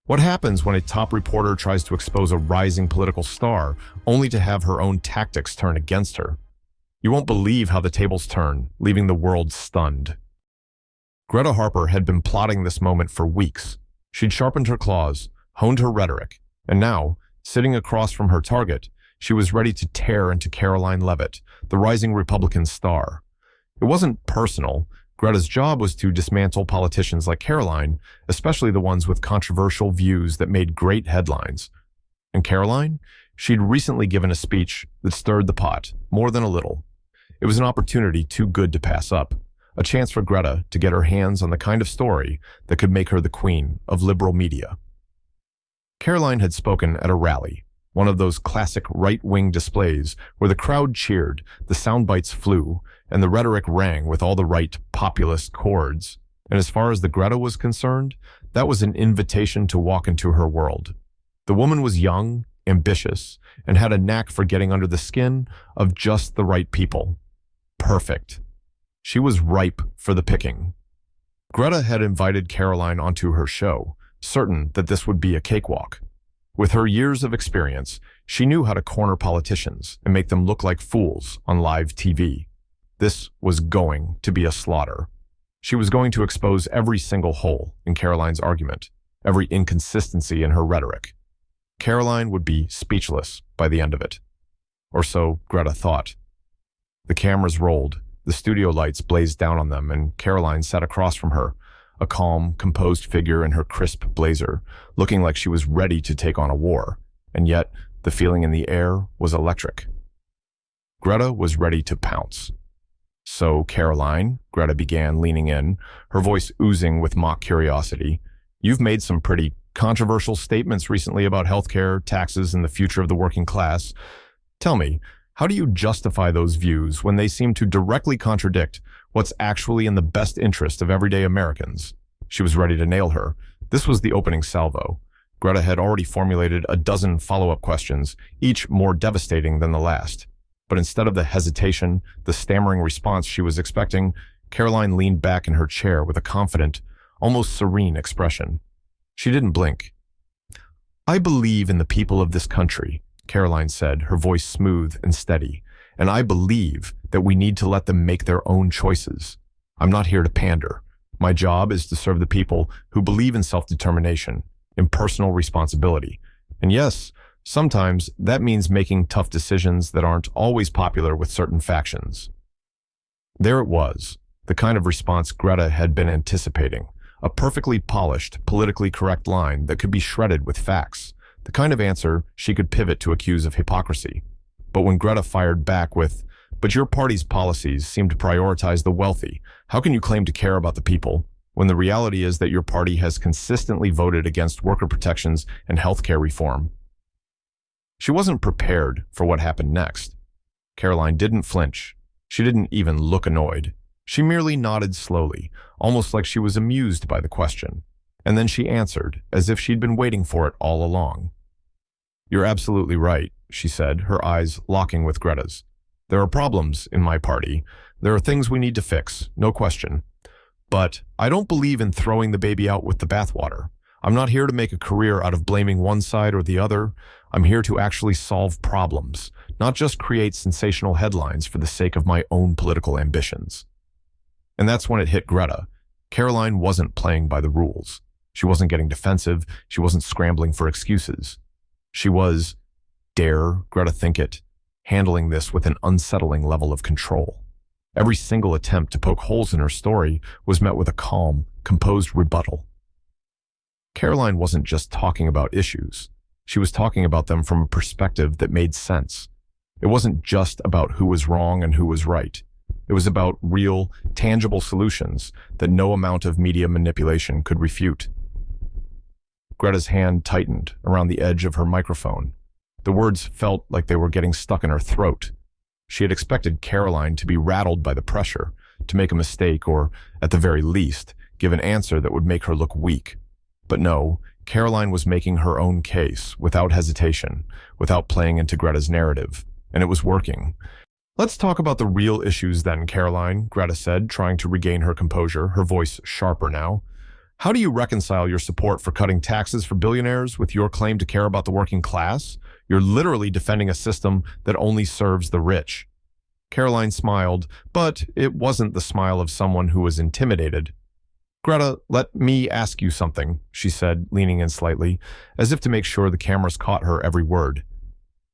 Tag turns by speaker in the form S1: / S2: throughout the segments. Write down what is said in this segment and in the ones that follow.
S1: What happens when a top reporter tries to expose a rising political star, only to have her own tactics turn against her? You won't believe how the tables turn, leaving the world stunned. Greta Harper had been plotting this moment for weeks. She'd sharpened her claws, honed her rhetoric, and now, sitting across from her target, she was ready to tear into Karoline Leavitt, the rising Republican star. It wasn't personal. Greta's job was to dismantle politicians like Karoline, especially the ones with controversial views that made great headlines. And Karoline? She'd recently given a speech that stirred the pot, more than a little. It was an opportunity too good to pass up, a chance for Greta to get her hands on the kind of story that could make her the queen of liberal media. Karoline had spoken at a rally, one of those classic right-wing displays where the crowd cheered, the sound bites flew, and the rhetoric rang with all the right populist chords. And as far as the Greta was concerned, that was an invitation to walk into her world. The woman was young, ambitious, and had a knack for getting under the skin of just the right people. Perfect. She was ripe for the picking. Greta had invited Karoline onto her show, certain that this would be a cakewalk. With her years of experience, she knew how to corner politicians and make them look like fools on live TV. This was going to be a slaughter. She was going to expose every single hole in Karoline's argument, every inconsistency in her rhetoric. Karoline would be speechless by the end of it. Or so Greta thought. The cameras rolled, the studio lights blazed down on them, and Karoline sat across from her, a calm, composed figure in her crisp blazer, looking like she was ready to take on a war, and yet the feeling in the air was electric. Greta was ready to pounce. "So, Karoline," Greta began, leaning in, her voice oozing with mock curiosity, "you've made some pretty controversial statements recently about healthcare, taxes, and the future of the working class. Tell me, how do you justify those views when they seem to directly contradict what's actually in the best interest of everyday Americans?" She was ready to nail her. This was the opening salvo. Greta had already formulated a dozen follow-up questions, each more devastating than the last. But instead of the hesitation, the stammering response she was expecting, Karoline leaned back in her chair with a confident, almost serene expression. She didn't blink. "I believe in the people of this country," Karoline said, her voice smooth and steady, "and I believe that we need to let them make their own choices. I'm not here to pander. My job is to serve the people who believe in self-determination, in personal responsibility. And yes, sometimes that means making tough decisions that aren't always popular with certain factions." There it was, the kind of response Greta had been anticipating, a perfectly polished, politically correct line that could be shredded with facts, the kind of answer she could pivot to accuse of hypocrisy. But when Greta fired back with, "But your party's policies seem to prioritize the wealthy. How can you claim to care about the people when the reality is that your party has consistently voted against worker protections and healthcare reform?" She wasn't prepared for what happened next. Karoline didn't flinch. She didn't even look annoyed. She merely nodded slowly, almost like she was amused by the question. And then she answered, as if she'd been waiting for it all along. "You're absolutely right," she said, her eyes locking with Greta's. "There are problems in my party. There are things we need to fix, no question. But I don't believe in throwing the baby out with the bathwater. I'm not here to make a career out of blaming one side or the other. I'm here to actually solve problems, not just create sensational headlines for the sake of my own political ambitions." And that's when it hit Greta. Karoline wasn't playing by the rules. She wasn't getting defensive. She wasn't scrambling for excuses. She was, dare Greta think it, handling this with an unsettling level of control. Every single attempt to poke holes in her story was met with a calm, composed rebuttal. Karoline wasn't just talking about issues. She was talking about them from a perspective that made sense. It wasn't just about who was wrong and who was right. It was about real, tangible solutions that no amount of media manipulation could refute. Greta's hand tightened around the edge of her microphone. The words felt like they were getting stuck in her throat. She had expected Karoline to be rattled by the pressure, to make a mistake or, at the very least, give an answer that would make her look weak. But no, Karoline was making her own case, without hesitation, without playing into Greta's narrative, and it was working. "Let's talk about the real issues then, Karoline," Greta said, trying to regain her composure, her voice sharper now. How do you reconcile your support for cutting taxes for billionaires with your claim to care about the working class? You're literally defending a system that only serves the rich. Karoline smiled, but it wasn't the smile of someone who was intimidated. Greta, let me ask you something, she said, leaning in slightly, as if to make sure the cameras caught her every word.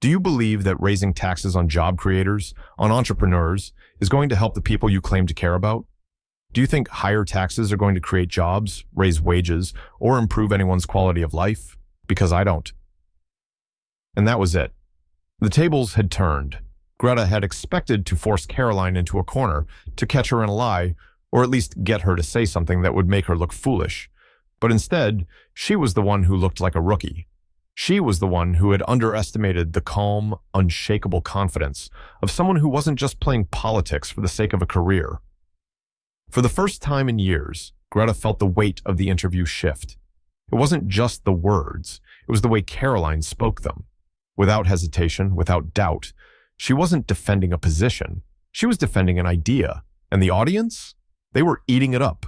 S1: Do you believe that raising taxes on job creators, on entrepreneurs, is going to help the people you claim to care about? Do you think higher taxes are going to create jobs, raise wages, or improve anyone's quality of life? Because I don't. And that was it. The tables had turned. Greta had expected to force Karoline into a corner, to catch her in a lie, or at least get her to say something that would make her look foolish. But instead, she was the one who looked like a rookie. She was the one who had underestimated the calm, unshakable confidence of someone who wasn't just playing politics for the sake of a career. For the first time in years, Greta felt the weight of the interview shift. It wasn't just the words, it was the way Karoline spoke them. Without hesitation, without doubt, she wasn't defending a position. She was defending an idea. And the audience? They were eating it up.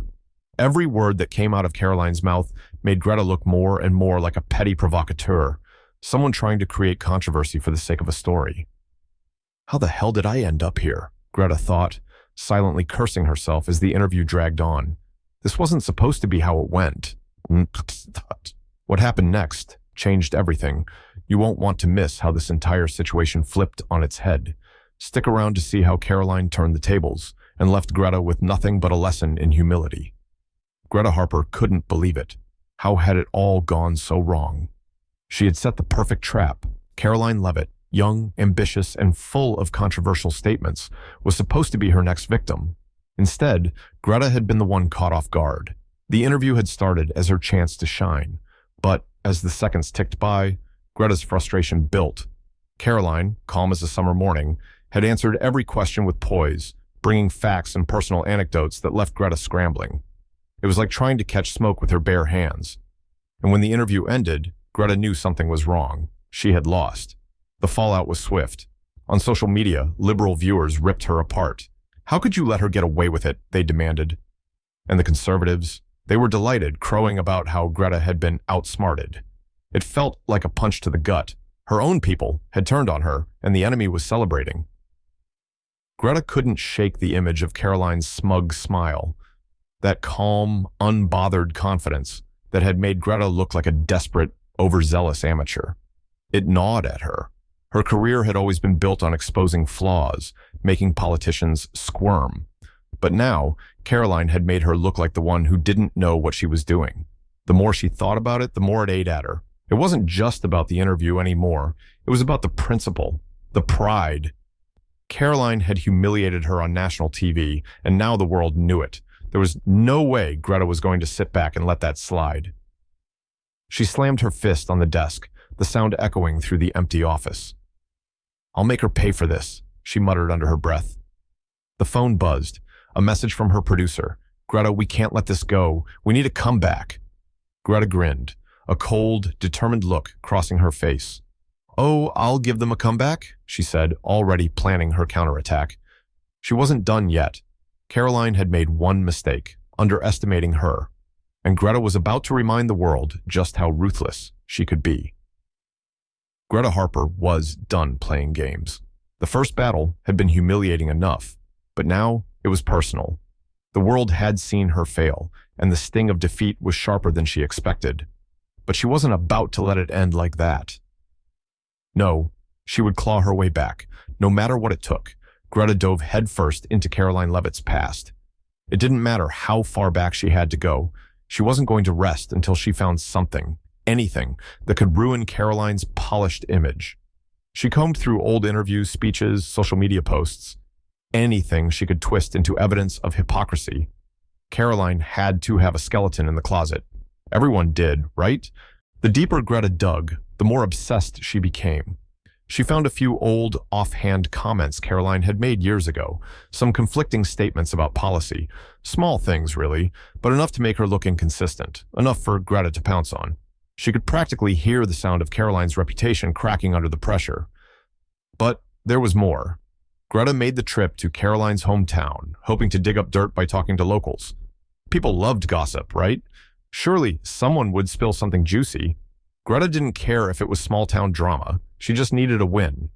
S1: Every word that came out of Karoline's mouth made Greta look more and more like a petty provocateur, someone trying to create controversy for the sake of a story. How the hell did I end up here? Greta thought, silently cursing herself as the interview dragged on. This wasn't supposed to be how it went. What happened next changed everything. You won't want to miss how this entire situation flipped on its head. Stick around to see how Karoline turned the tables and left Greta with nothing but a lesson in humility. Greta Harper couldn't believe it. How had it all gone so wrong? She had set the perfect trap. Karoline Leavitt, young, ambitious, and full of controversial statements, was supposed to be her next victim. Instead, Greta had been the one caught off guard. The interview had started as her chance to shine, but as the seconds ticked by, Greta's frustration built. Karoline, calm as a summer morning, had answered every question with poise, bringing facts and personal anecdotes that left Greta scrambling. It was like trying to catch smoke with her bare hands. And when the interview ended, Greta knew something was wrong. She had lost. The fallout was swift. On social media, liberal viewers ripped her apart. How could you let her get away with it, they demanded. And the conservatives, they were delighted, crowing about how Greta had been outsmarted. It felt like a punch to the gut. Her own people had turned on her, and the enemy was celebrating. Greta couldn't shake the image of Karoline's smug smile, that calm, unbothered confidence that had made Greta look like a desperate, overzealous amateur. It gnawed at her. Her career had always been built on exposing flaws, making politicians squirm. But now, Karoline had made her look like the one who didn't know what she was doing. The more she thought about it, the more it ate at her. It wasn't just about the interview anymore. It was about the principle, the pride. Karoline had humiliated her on national TV, and now the world knew it. There was no way Greta was going to sit back and let that slide. She slammed her fist on the desk, the sound echoing through the empty office. "I'll make her pay for this," she muttered under her breath. The phone buzzed, a message from her producer. "Greta, we can't let this go. We need a comeback." Greta grinned, a cold, determined look crossing her face. "Oh, I'll give them a comeback," she said, already planning her counterattack. She wasn't done yet. Karoline had made one mistake, underestimating her, and Greta was about to remind the world just how ruthless she could be. Greta Harper was done playing games. The first battle had been humiliating enough, but now it was personal. The world had seen her fail, and the sting of defeat was sharper than she expected. But she wasn't about to let it end like that. No, she would claw her way back, no matter what it took. Greta dove headfirst into Karoline Leavitt's past. It didn't matter how far back she had to go. She wasn't going to rest until she found something, anything, that could ruin Karoline's polished image. She combed through old interviews, speeches, social media posts. Anything she could twist into evidence of hypocrisy. Karoline had to have a skeleton in the closet. Everyone did, right? The deeper Greta dug, the more obsessed she became. She found a few old, offhand comments Karoline had made years ago, some conflicting statements about policy, small things really, but enough to make her look inconsistent, enough for Greta to pounce on. She could practically hear the sound of Karoline's reputation cracking under the pressure. But there was more. Greta made the trip to Karoline's hometown, hoping to dig up dirt by talking to locals. People loved gossip, right? Surely someone would spill something juicy. Greta didn't care if it was small-town drama. She just needed a win.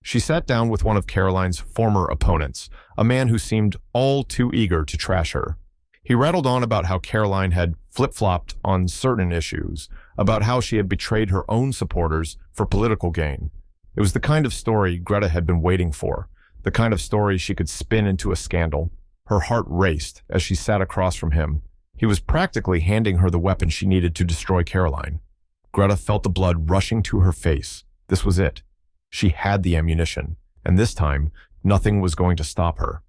S1: She sat down with one of Karoline's former opponents, a man who seemed all too eager to trash her. He rattled on about how Karoline had flip-flopped on certain issues, about how she had betrayed her own supporters for political gain. It was the kind of story Greta had been waiting for, the kind of story she could spin into a scandal. Her heart raced as she sat across from him. He was practically handing her the weapon she needed to destroy Karoline. Greta felt the blood rushing to her face. This was it. She had the ammunition, and this time, nothing was going to stop her.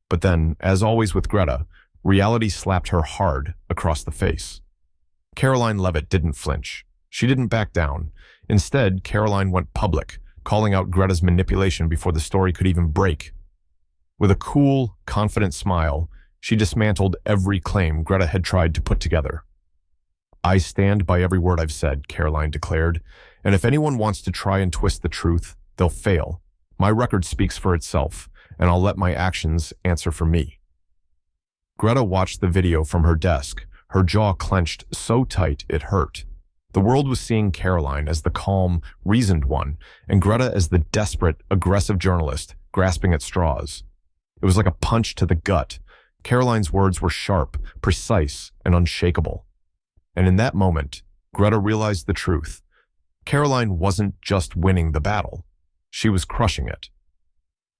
S1: But then, as always with Greta, reality slapped her hard across the face. Karoline Leavitt didn't flinch. She didn't back down. Instead, Karoline went public, calling out Greta's manipulation before the story could even break. With a cool, confident smile, she dismantled every claim Greta had tried to put together. "I stand by every word I've said," Karoline declared, "and if anyone wants to try and twist the truth, they'll fail. My record speaks for itself, and I'll let my actions answer for me." Greta watched the video from her desk, her jaw clenched so tight it hurt. The world was seeing Karoline as the calm, reasoned one, and Greta as the desperate, aggressive journalist grasping at straws. It was like a punch to the gut. Karoline's words were sharp, precise, and unshakable. And in that moment, Greta realized the truth. Karoline wasn't just winning the battle. She was crushing it.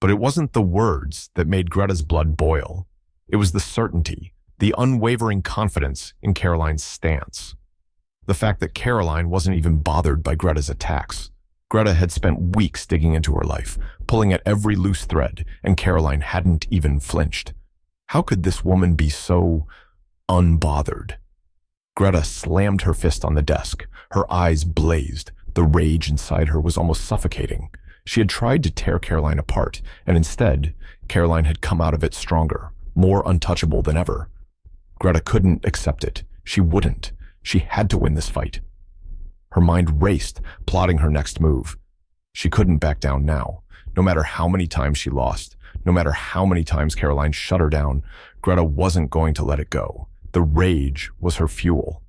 S1: But it wasn't the words that made Greta's blood boil. It was the certainty, the unwavering confidence in Karoline's stance. The fact that Karoline wasn't even bothered by Greta's attacks. Greta had spent weeks digging into her life, pulling at every loose thread, and Karoline hadn't even flinched. How could this woman be so unbothered? Greta slammed her fist on the desk. Her eyes blazed. The rage inside her was almost suffocating. She had tried to tear Karoline apart, and instead, Karoline had come out of it stronger, more untouchable than ever. Greta couldn't accept it. She wouldn't. She had to win this fight. Her mind raced, plotting her next move. She couldn't back down now. No matter how many times she lost, no matter how many times Karoline shut her down, Greta wasn't going to let it go. The rage was her fuel.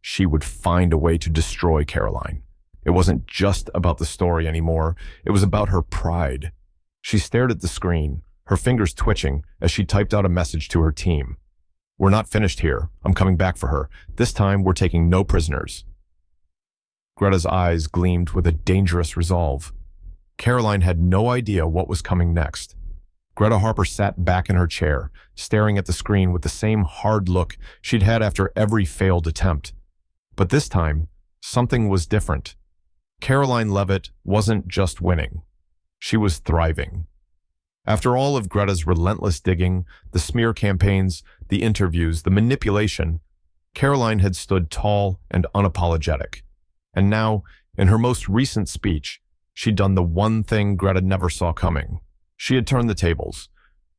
S1: She would find a way to destroy Karoline. It wasn't just about the story anymore. It was about her pride. She stared at the screen, her fingers twitching as she typed out a message to her team. "We're not finished here. I'm coming back for her. This time, we're taking no prisoners." Greta's eyes gleamed with a dangerous resolve. Karoline had no idea what was coming next. Greta Harper sat back in her chair, staring at the screen with the same hard look she'd had after every failed attempt. But this time, something was different. Karoline Leavitt wasn't just winning. She was thriving. After all of Greta's relentless digging, the smear campaigns, the interviews, the manipulation, Karoline had stood tall and unapologetic. And now, in her most recent speech, she'd done the one thing Greta never saw coming. She had turned the tables.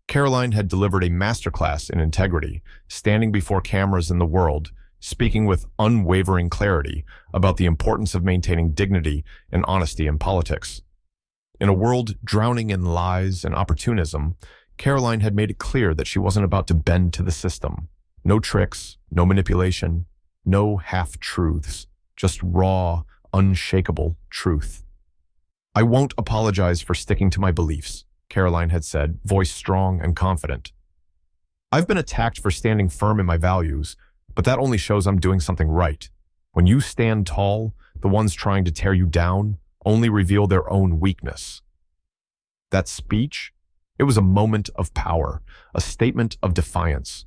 S1: Karoline had delivered a masterclass in integrity, standing before cameras in the world, speaking with unwavering clarity about the importance of maintaining dignity and honesty in politics. In a world drowning in lies and opportunism, Karoline had made it clear that she wasn't about to bend to the system. No tricks, no manipulation, no half-truths, just raw, unshakable truth. "I won't apologize for sticking to my beliefs," Karoline had said, voice strong and confident. "I've been attacked for standing firm in my values, but that only shows I'm doing something right. When you stand tall, the ones trying to tear you down only reveal their own weakness." That speech, it was a moment of power, a statement of defiance.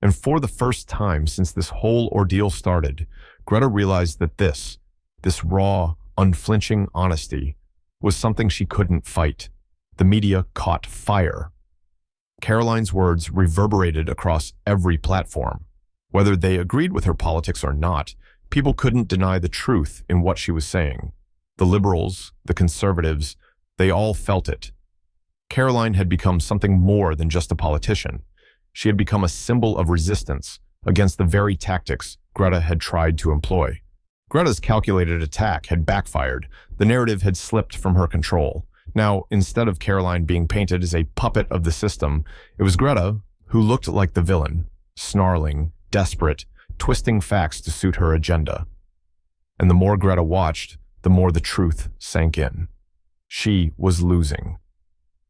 S1: And for the first time since this whole ordeal started, Greta realized that this raw, unflinching honesty was something she couldn't fight. The media caught fire. Karoline's words reverberated across every platform. Whether they agreed with her politics or not, people couldn't deny the truth in what she was saying. The liberals, the conservatives, they all felt it. Karoline had become something more than just a politician. She had become a symbol of resistance against the very tactics Greta had tried to employ. Greta's calculated attack had backfired. The narrative had slipped from her control. Now, instead of Karoline being painted as a puppet of the system, it was Greta who looked like the villain, snarling, desperate, twisting facts to suit her agenda. And the more Greta watched, the more the truth sank in. She was losing.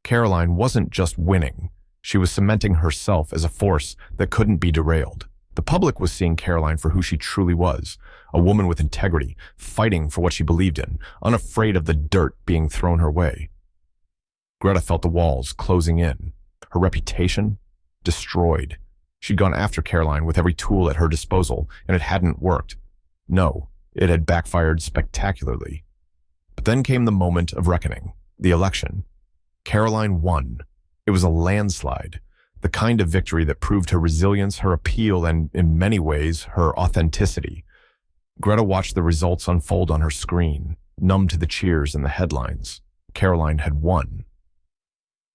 S1: Karoline wasn't just winning. She was cementing herself as a force that couldn't be derailed. The public was seeing Karoline for who she truly was, a woman with integrity, fighting for what she believed in, unafraid of the dirt being thrown her way. Greta felt the walls closing in, her reputation destroyed. She'd gone after Karoline with every tool at her disposal, and it hadn't worked. No, it had backfired spectacularly. But then came the moment of reckoning, the election. Karoline won. It was a landslide, the kind of victory that proved her resilience, her appeal, and, in many ways, her authenticity. Greta watched the results unfold on her screen, numb to the cheers and the headlines. Karoline had won.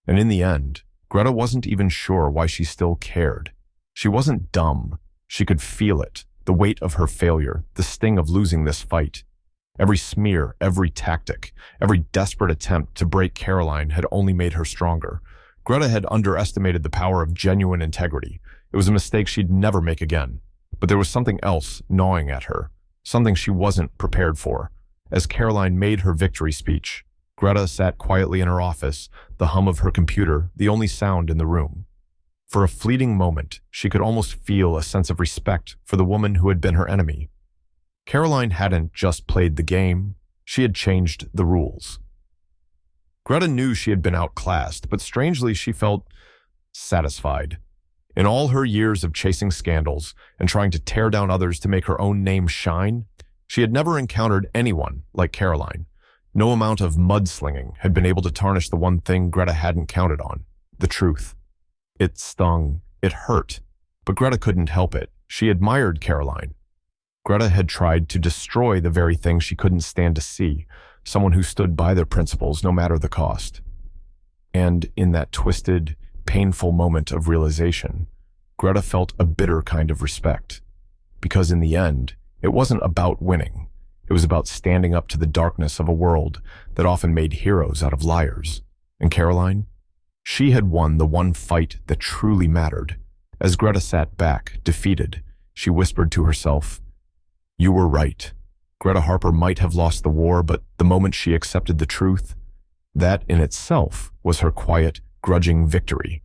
S1: And in the end, Greta wasn't even sure why she still cared. She wasn't dumb. She could feel it, the weight of her failure, the sting of losing this fight. Every smear, every tactic, every desperate attempt to break Karoline had only made her stronger. Greta had underestimated the power of genuine integrity. It was a mistake she'd never make again. But there was something else gnawing at her, something she wasn't prepared for. As Karoline made her victory speech, Greta sat quietly in her office, the hum of her computer the only sound in the room. For a fleeting moment, she could almost feel a sense of respect for the woman who had been her enemy. Karoline hadn't just played the game, she had changed the rules. Greta knew she had been outclassed, but strangely she felt satisfied. In all her years of chasing scandals and trying to tear down others to make her own name shine, she had never encountered anyone like Karoline. No amount of mudslinging had been able to tarnish the one thing Greta hadn't counted on, the truth. It stung, it hurt, but Greta couldn't help it. She admired Karoline. Greta had tried to destroy the very thing she couldn't stand to see, someone who stood by their principles no matter the cost. And in that twisted, painful moment of realization, Greta felt a bitter kind of respect. Because in the end, it wasn't about winning. It was about standing up to the darkness of a world that often made heroes out of liars. And Karoline? She had won the one fight that truly mattered. As Greta sat back, defeated, she whispered to herself, "You were right. Greta Harper might have lost the war, but the moment she accepted the truth, that in itself was her quiet, grudging victory."